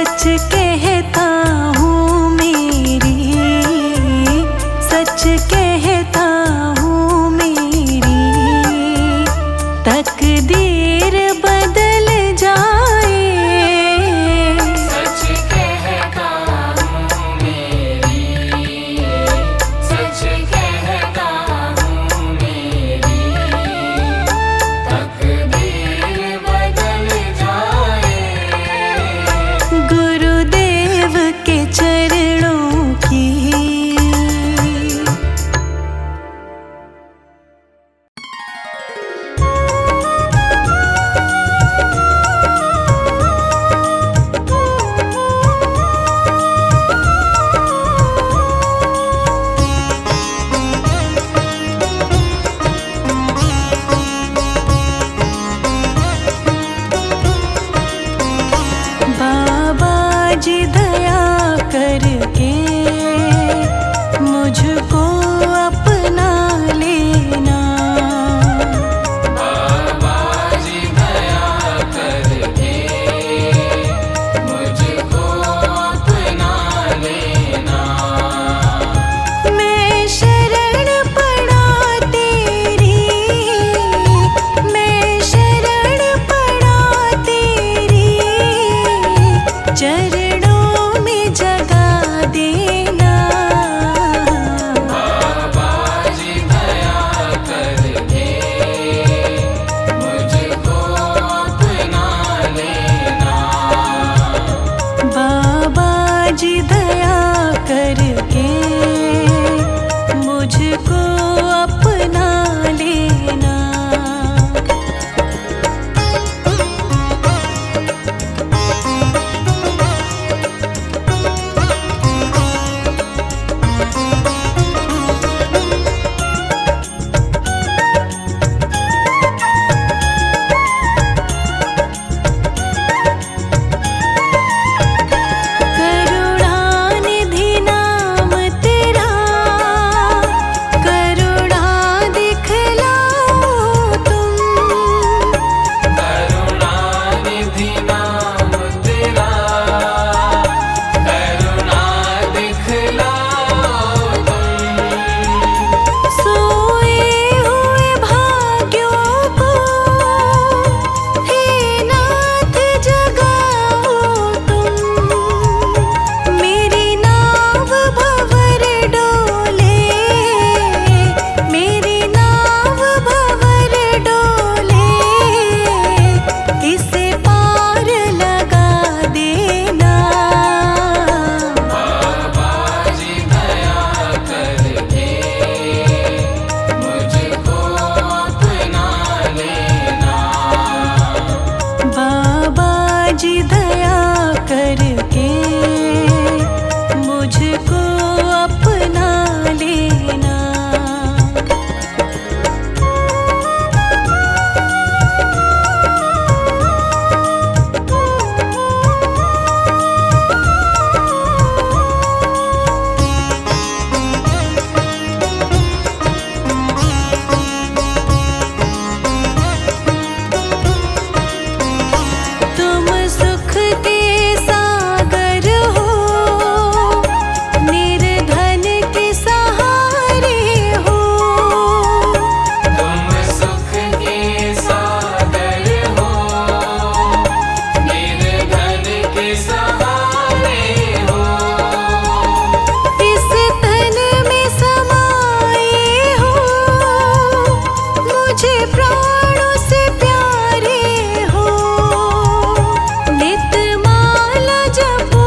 सच कहता हूँ मेरी, सच कहता हूँ मेरी तकदीर बदल जाए। सच कहता हूँ मेरी, सच कहता हूँ मेरी तकदीर बदल जाए। गुरुदेव के चरणों की बाबा जी दया करके मुझको अपना लेना। बाबा जी दया करके मुझको अपना लेना। मैं शरण पड़ा तेरी, मैं शरण पड़ा तेरी चरणों में जगा देना। बाबा जी दया करके मुझको अपना लेना। बाबा जी दया करके मुझको अपना लेना। करुणानिधि नाम तेरा, करुणा दिखलाओ तुम। करुणानिधि नाम तेरा, करुणा दिखलाओ तुम। सोए हुए भाग्यों को हे नाथ जगाओ तुम। मेरी नाव भंवर डोले, मेरी नाव भंवर डोले, इसे पार लगा देना। बाबा जी दया करके मुझको अपना लेना। बाबा जी दया करके मुझको अपना लेना। तुम सुख के सागर हो, निर्धन के सहारे हो। तुम सुख के सागर हो, निर्धन के सहारे हो। इस तन में समाए हो, मुझे प्राणों से प्यारे हो। नित माला जपो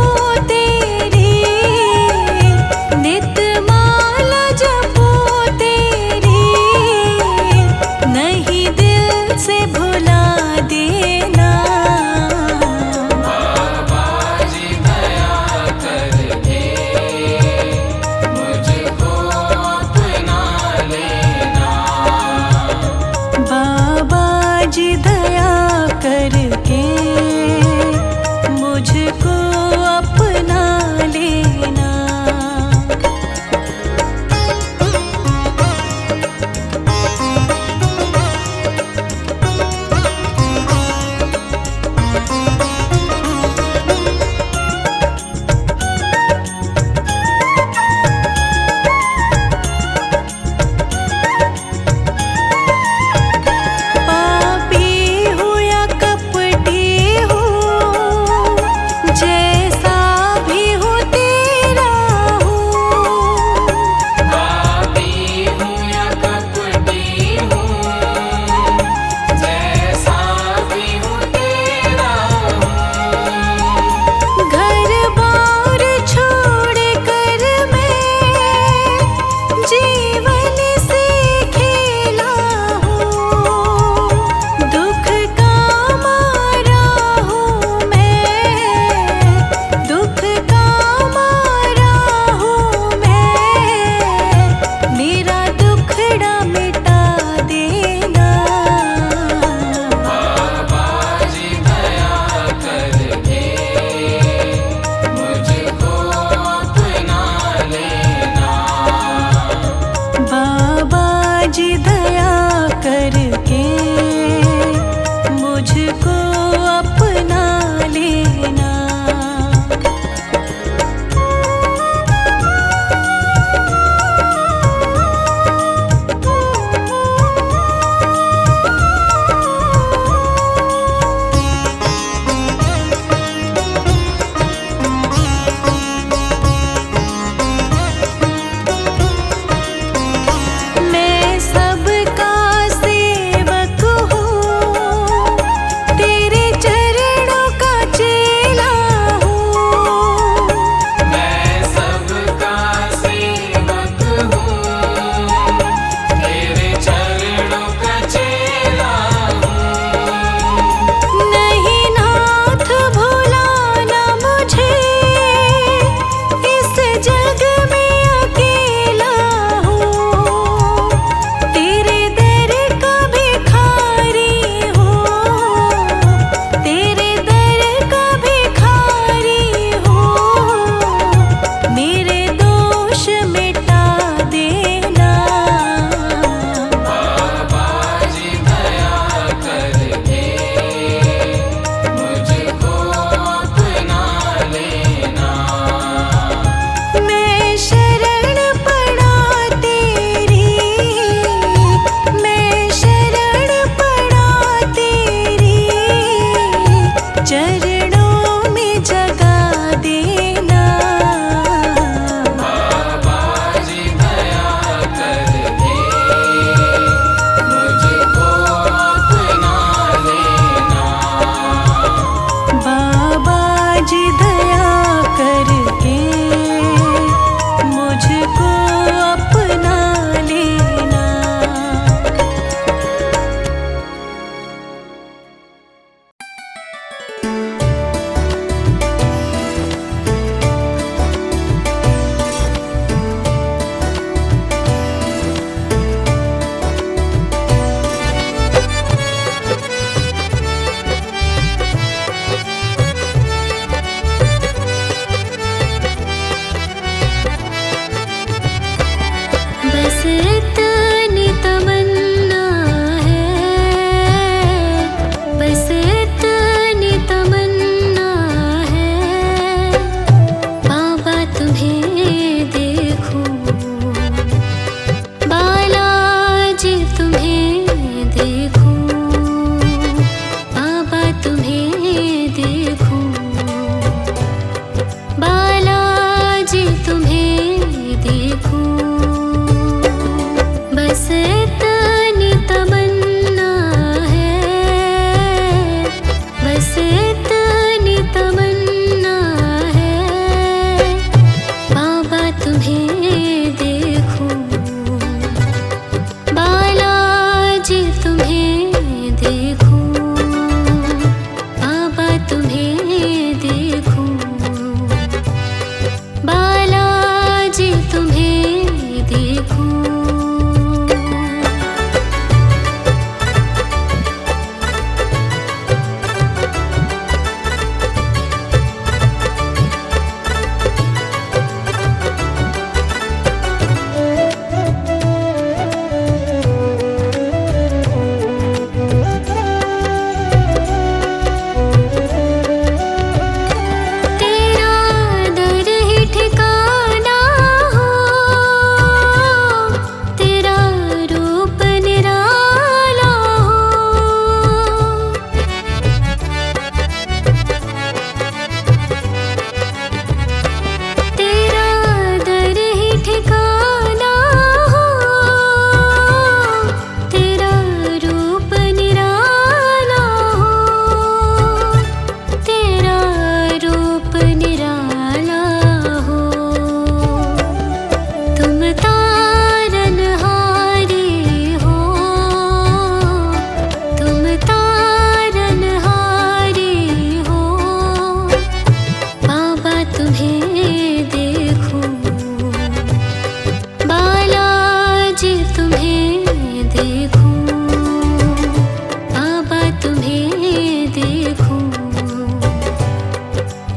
तेरी, नित माला जपो तेरी, नहीं दिल से भुला देना। बाबा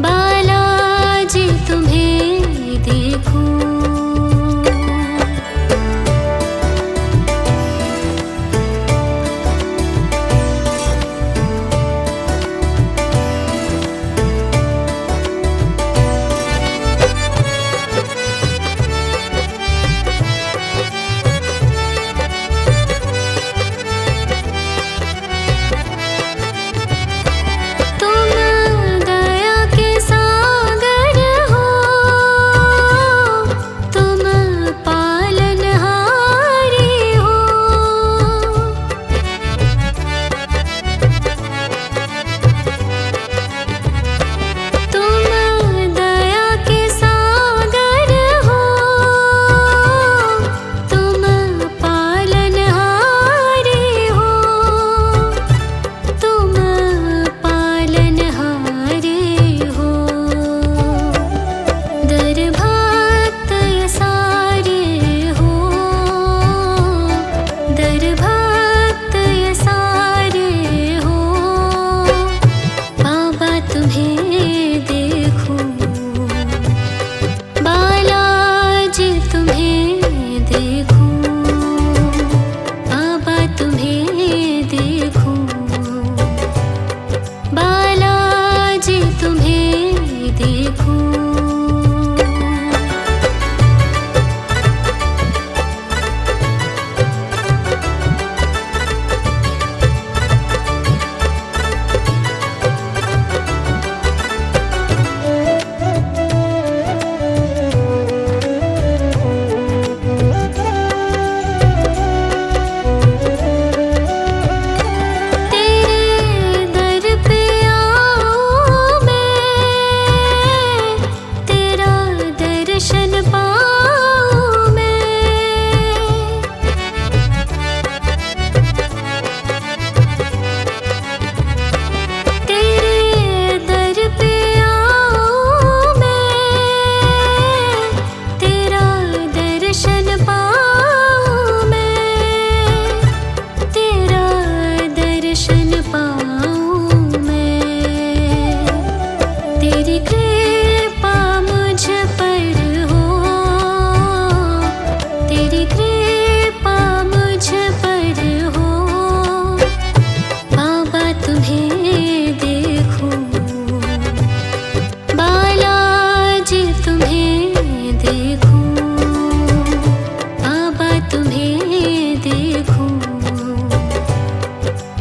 बालाजी तुम्हें देखूं।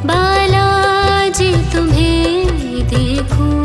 बालाजी तुम्हें देखूं।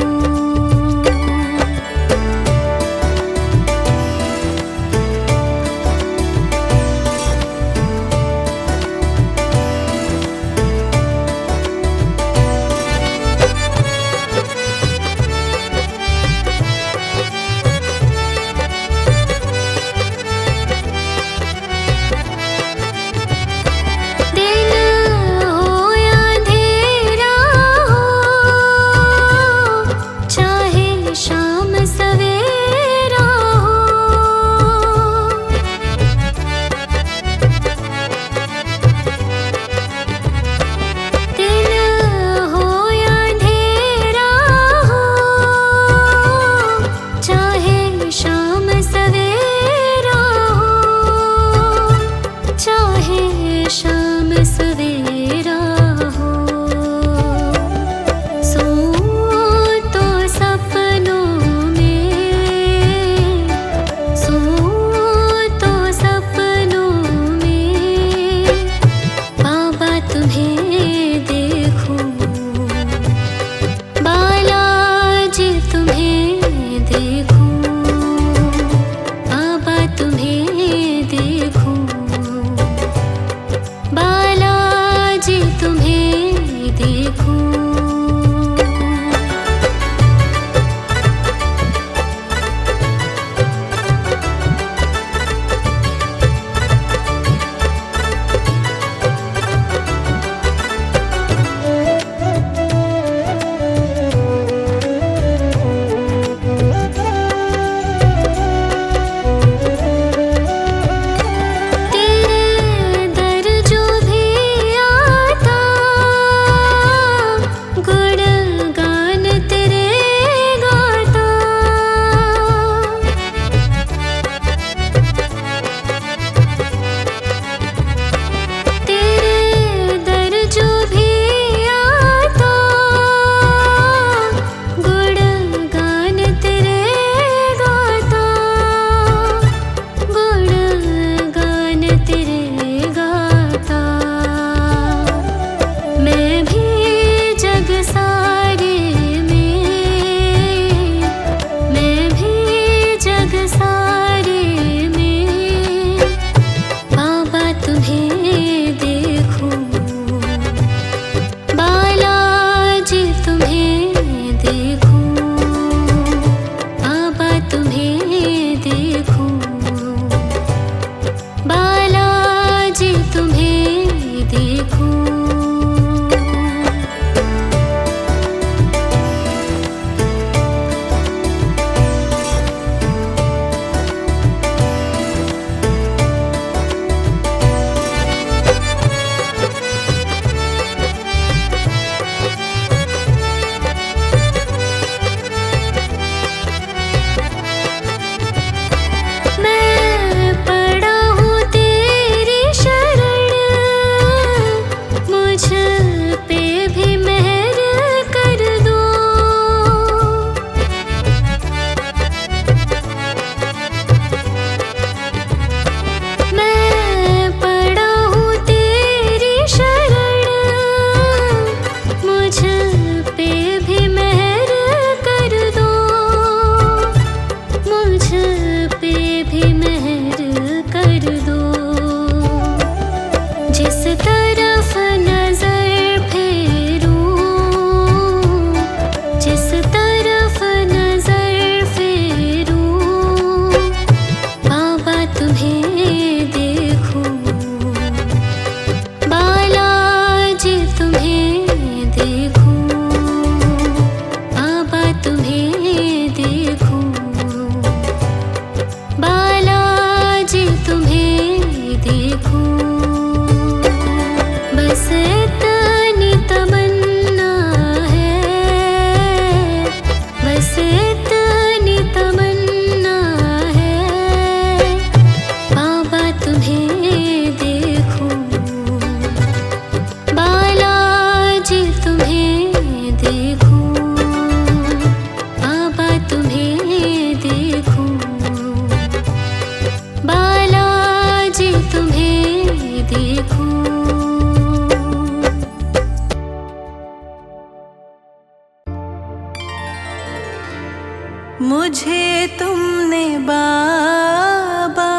मुझे तुमने बाबा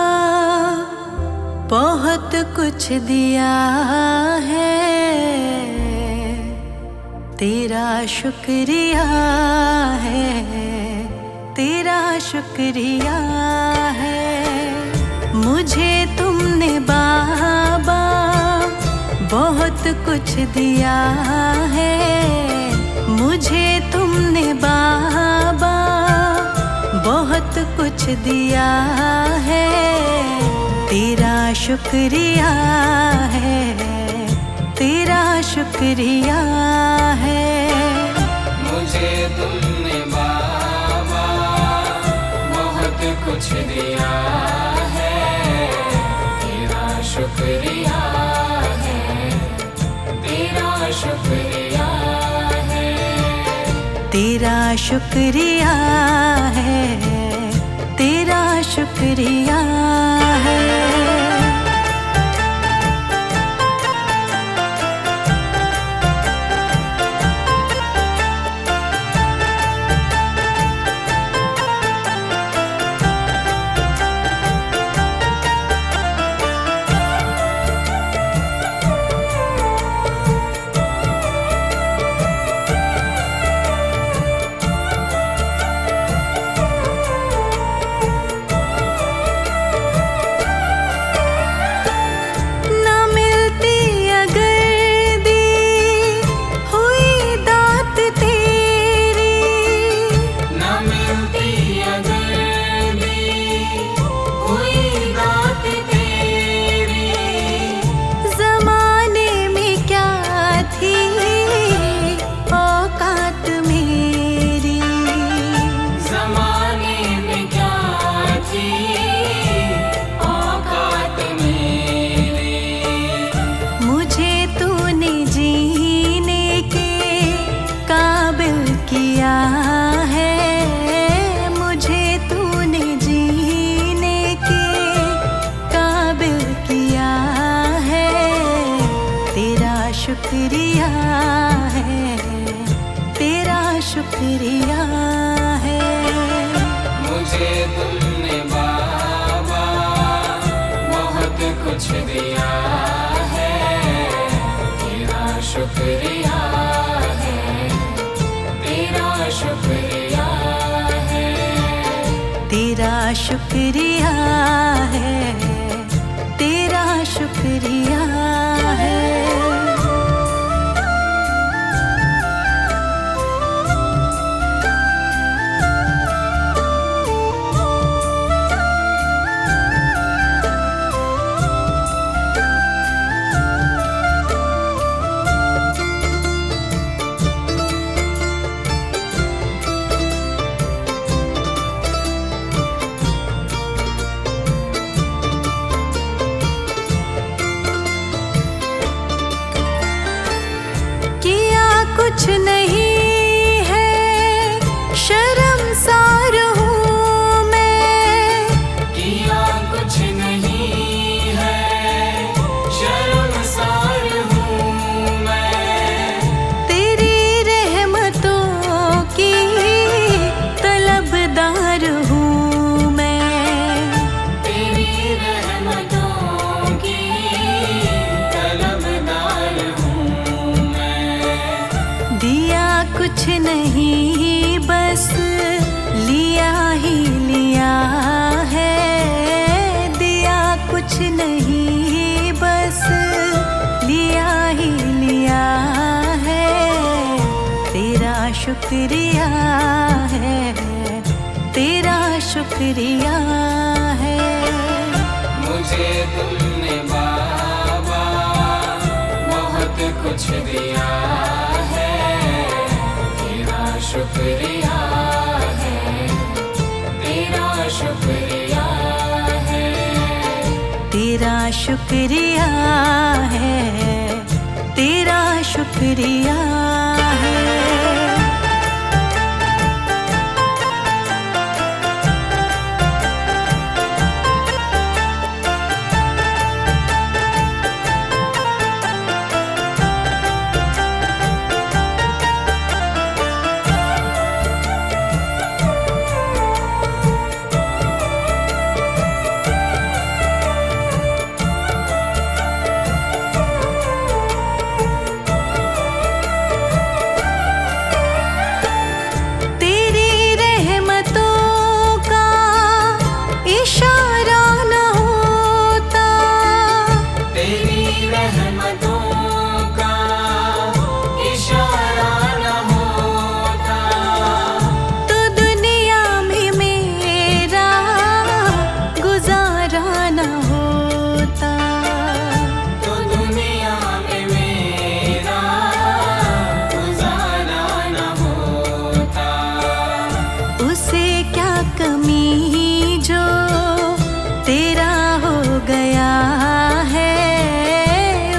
बहुत कुछ दिया है, तेरा शुक्रिया है, तेरा शुक्रिया है। मुझे तुमने बाबा बहुत कुछ दिया है, मुझे तुमने बाबा बहुत कुछ दिया है, तेरा शुक्रिया है, तेरा शुक्रिया है। मुझे तुमने बाबा बहुत कुछ दिया है, तेरा शुक्रिया है, तेरा शुक्रिया है, तेरा शुक्रिया है, तेरा शुक्रिया है। शुक्रिया है, तेरा शुक्रिया है। मुझे तुमने बाबा बहुत कुछ दिया है, तेरा शुक्रिया है, तेरा शुक्रिया है, तेरा शुक्रिया है, तेरा शुक्रिया है। कुछ नहीं है शर्मसार हूँ मैं, किया कुछ नहीं है शर्मसार हूँ मैं, तेरी रहमतों की तलबदार हूँ मैं, तेरी रहमतों की तलबदार हूँ मैं। दिया कुछ नहीं बस लिया ही लिया है, दिया कुछ नहीं बस लिया ही लिया है, तेरा शुक्रिया है, तेरा शुक्रिया है। मुझे तुमने बाबा बहुत कुछ दिया है, तेरा शुक्रिया है, तेरा शुक्रिया है, तेरा शुक्रिया है, तेरा शुक्रिया है। कमी जो तेरा हो गया है,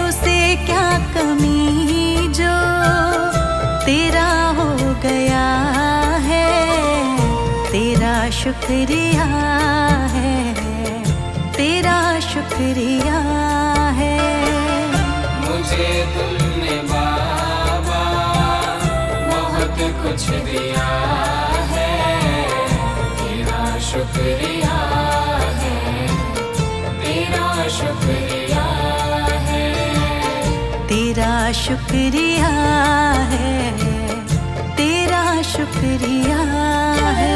उसे क्या कमी जो तेरा हो गया है। तेरा शुक्रिया है, तेरा शुक्रिया है। मुझे तुमने बाबा बहुत कुछ दिया है, तेरा शुक्रिया है, तेरा शुक्रिया है। तेरा शुक्रिया है, तेरा शुक्रिया है।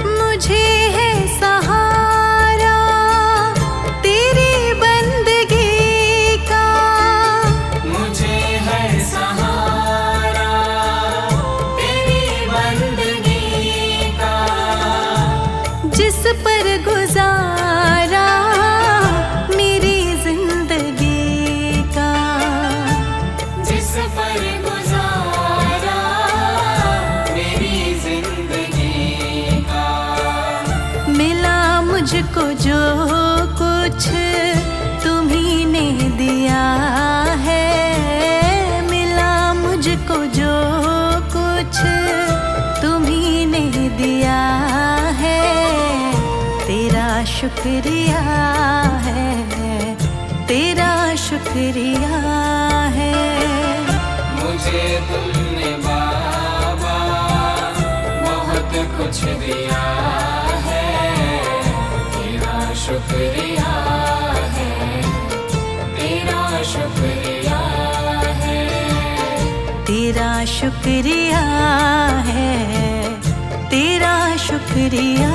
मुझे है सहारा तेरी बंदगी का, मुझे है सहारा तेरी बंदगी का। जिस पर गुजारा मेरी जिंदगी का, जिस पर गुजारा मेरी जिंदगी का। मिला मुझको जो कुछ तुम्ही ने दिया है, मिला मुझको जो कुछ तुम्ही ने दिया है। तेरा शुक्रिया है, तेरा शुक्रिया है। मुझे तुमने बाबा बहुत कुछ दिया है, तेरा शुक्रिया है, तेरा शुक्रिया है। तेरा शुक्रिया है, तेरा शुक्रिया